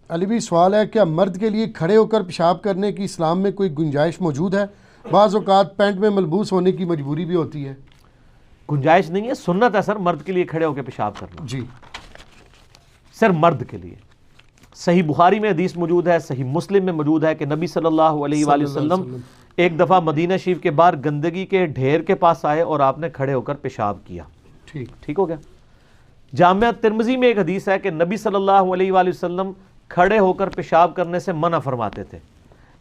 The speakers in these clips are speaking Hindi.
अली भी सवाल है, क्या मर्द के लिए खड़े होकर पेशाब करने की इस्लाम में कोई गुंजाइश मौजूद है? बाज़ औक़ात पैंट में मलबूस होने की मजबूरी भी होती है। गुंजाइश नहीं है, सुन्नत है सर मर्द के लिए खड़े होकर पेशाब करना जी सर, मर्द के लिए। सही बुखारी में हदीस मौजूद है, सही मुस्लिम में मौजूद है कि नबी सल्लल्लाहु अलैहि वसल्लम एक दफ़ा मदीना शरीफ के बाहर गंदगी के ढेर के पास आए और आपने खड़े होकर पेशाब किया। ठीक हो गया। जामिया तिरमिज़ी में एक हदीस है कि नबी सल्लल्लाहु अलैहि वसल्लम खड़े होकर पेशाब करने से मना फरमाते थे।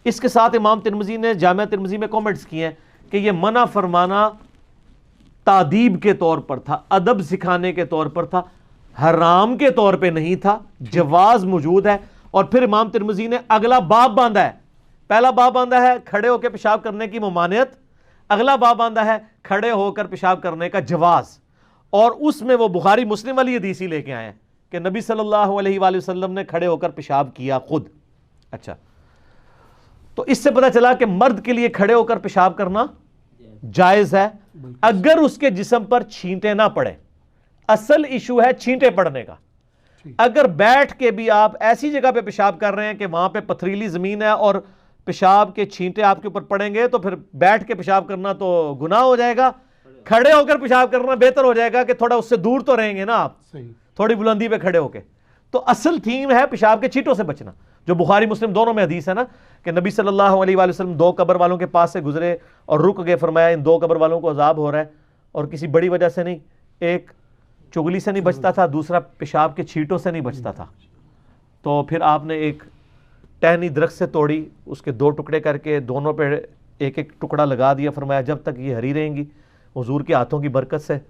इसके साथ इमाम तिरमिज़ी ने जामिया तिरमिज़ी में कमेंट्स किए हैं कि यह मना फरमाना तादीब के तौर पर था, अदब सिखाने के तौर पर था, हराम के तौर पे नहीं था, जवाज मौजूद है। और फिर इमाम तिरमिज़ी ने अगला बाब बांधा है। पहला बाब बांधा है खड़े होकर पेशाब करने की ममानियत, अगला बाब बांधा है खड़े होकर पेशाब करने का जवाज, और उसमें वो बुखारी मुस्लिम वाली हदीस ही लेके आए हैं कि नबी सल्लल्लाहु अलैहि वसल्लम ने खड़े होकर पेशाब किया खुद। अच्छा, तो इससे पता चला कि मर्द के लिए खड़े होकर पेशाब करना जायज है अगर उसके जिस्म पर छींटे ना पड़े। असल इशू है छींटे पड़ने का। अगर बैठ के भी आप ऐसी जगह पे पेशाब कर रहे हैं कि वहां पे पथरीली जमीन है और पेशाब के छींटे आपके ऊपर पड़ेंगे, तो फिर बैठ के पेशाब करना तो गुनाह हो जाएगा। खड़े होकर पेशाब करना बेहतर हो जाएगा कि थोड़ा उससे दूर तो रहेंगे ना आप, थोड़ी बुलंदी पे खड़े होके। तो असल थीम है पेशाब के छींटों से बचना, जो बुखारी मुस्लिम दोनों में हदीस है ना कि नबी सल्लल्लाहु अलैहि वसल्लम दो कब्र वालों के पास से गुजरे और रुक गए, फरमाया इन दो कब्र वालों को अजाब हो रहा है, और किसी बड़ी वजह से नहीं, एक चुगली से नहीं बचता था, दूसरा पेशाब के छींटों से नहीं बचता था। तो फिर आपने एक टहनी दरख्त से तोड़ी, उसके दो टुकड़े करके दोनों पे एक एक टुकड़ा लगा दिया, फरमाया जब तक ये हरी रहेंगी हुजूर के हाथों की बरकत से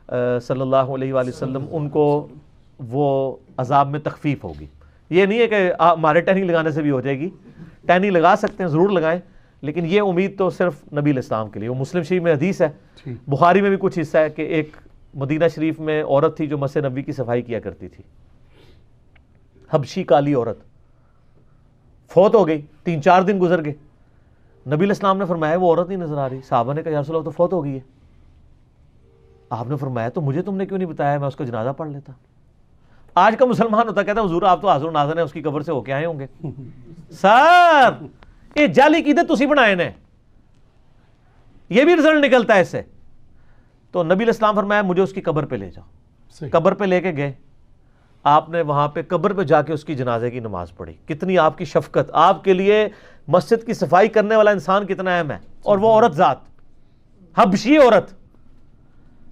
सल्लल्लाहु अलैहि वसल्लम उनको वो अजाब में तखफीफ होगी। ये नहीं है कि हमारे टहनी लगाने से भी हो जाएगी, टहनी लगा सकते हैं, ज़रूर लगाएं, लेकिन ये उम्मीद तो सिर्फ नबी इस्लाम के लिए। वो मुस्लिम शरीफ में हदीस है, बुखारी में भी कुछ हिस्सा है कि एक मदीना शरीफ में औरत थी जो मस्जिद नबी की सफाई किया करती थी, हबशी काली औरत, फौत हो गई, 3-4 दिन गुजर गए। नबी इस्लाम ने फरमाया वो औरत नहीं नजर आ रही। साहबा ने कहा या रसूल अल्लाह तो फौत हो गई है। आपने फरमाया तो मुझे तुमने क्यों नहीं बताया, मैं उसका जनाजा पढ़ लेता। आज का मुसलमान होता कहता हुजूर आप तो हाज़िर नाज़िर हैं, उसकी कब्र से होके आए होंगे। सर ये जाली कीदे तुसी बनाए ने, ये भी रिजल्ट निकलता है इससे। तो नबी इस्लाम फरमाया मुझे उसकी कब्र पे ले जाओ। कब्र पे लेके गए, आपने वहां पे कब्र पे जाके उसकी जनाजे की नमाज पढ़ी। कितनी आपकी शफकत, आपके लिए मस्जिद की सफाई करने वाला इंसान कितना अहम है, और वो औरत जात हबशी औरत।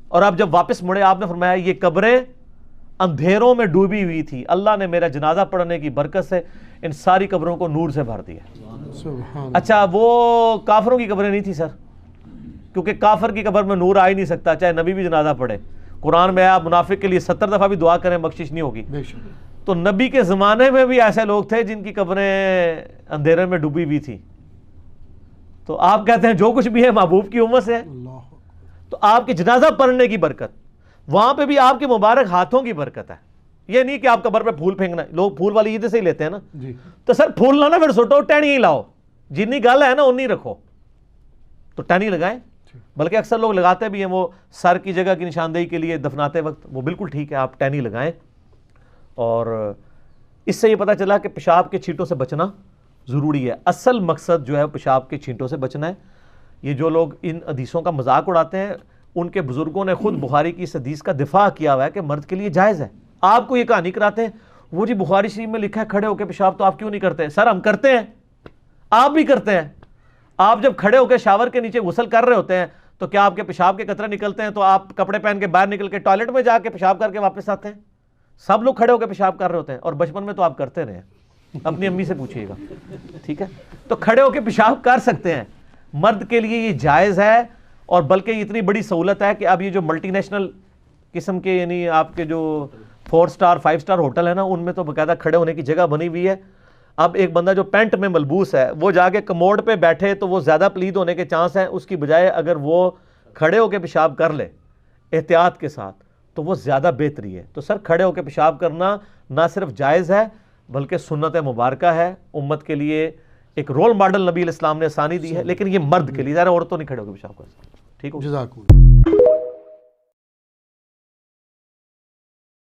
और आप जब वापस मुड़े आपने फरमाया ये कब्रें अंधेरों में डूबी हुई थी, अल्लाह ने मेरा जनाजा पढ़ने की बरकत से इन सारी कब्रों को नूर से भर दिया। अच्छा, वो काफरों की कब्रें नहीं थी सर, क्योंकि काफर की कब्र में नूर आ ही नहीं सकता, चाहे नबी भी जनाजा पढ़े। कुरान में आप मुनाफिक के लिए 70 दफा भी दुआ करें बख्शिश नहीं होगी। तो नबी के ज़माने में भी ऐसे लोग थे जिनकी कब्रें अंधेरे में डूबी हुई थी। तो आप कहते हैं जो कुछ भी है महबूब की उम्मत से है। तो आपके जनाजा पढ़ने की बरकत, वहां पे भी आपके मुबारक हाथों की बरकत है। ये नहीं कि आप कब्र पे फूल फेंकना, लोग फूल वाली ईद से ही लेते हैं ना जी। तो सर फूल लाना फिर सुटो, टहनी ही लाओ, जितनी गल है ना उन्नी रखो, तो टहनी लगाएं। बल्कि अक्सर लोग लगाते भी हैं वो सर की जगह की निशानदेही के लिए दफनाते वक्त, वो बिल्कुल ठीक है, आप टहनी लगाएं। और इससे ये पता चला कि पेशाब के छींटों से बचना ज़रूरी है। असल मकसद जो है पेशाब के छींटों से बचना है। ये जो लोग इन हदीसों का मजाक उड़ाते हैं, उनके बुजुर्गों ने खुद बुखारी की इस हदीस का दिफा किया हुआ है कि मर्द के लिए जायज़ है। आपको ये कहानी कराते हैं वो जी बुखारी शरीफ में लिखा है खड़े होकर पेशाब, तो आप क्यों नहीं करते? सर हम करते हैं, आप भी करते हैं। आप जब खड़े होकर शावर के नीचे गुसल कर रहे होते हैं तो क्या आपके पेशाब के कतरे निकलते हैं तो आप कपड़े पहन के बाहर निकल के टॉयलेट में जाके पेशाब करके वापस आते हैं? सब लोग खड़े होकर पेशाब कर रहे होते हैं, और बचपन में तो आप करते रहे, अपनी अम्मी से पूछिएगा, ठीक है? तो खड़े होकर पेशाब कर सकते हैं, मर्द के लिए ये जायज़ है। और बल्कि इतनी बड़ी सहूलत है कि अब ये जो मल्टीनेशनल किस्म के यानी आपके जो 4 स्टार 5 स्टार होटल है ना, उनमें तो बाकायदा खड़े होने की जगह बनी हुई है। अब एक बंदा जो पैंट में मलबूस है वो जाके कमोड पे बैठे तो वो ज़्यादा प्लीद होने के चांस हैं, उसकी बजाय अगर वो खड़े होकर पेशाब कर ले एहतियात के साथ तो वो ज़्यादा बेहतरी है। तो सर खड़े होकर पेशाब करना ना सिर्फ जायज़ है बल्कि सुन्नत मुबारका है। उम्मत के लिए एक रोल मॉडल नबी इस्लाम ने आसानी दी है, लेकिन ये मर्द के लिए, ज़रा औरतों नहीं खड़े होकर पेशाब कर सकते। ठीक हो?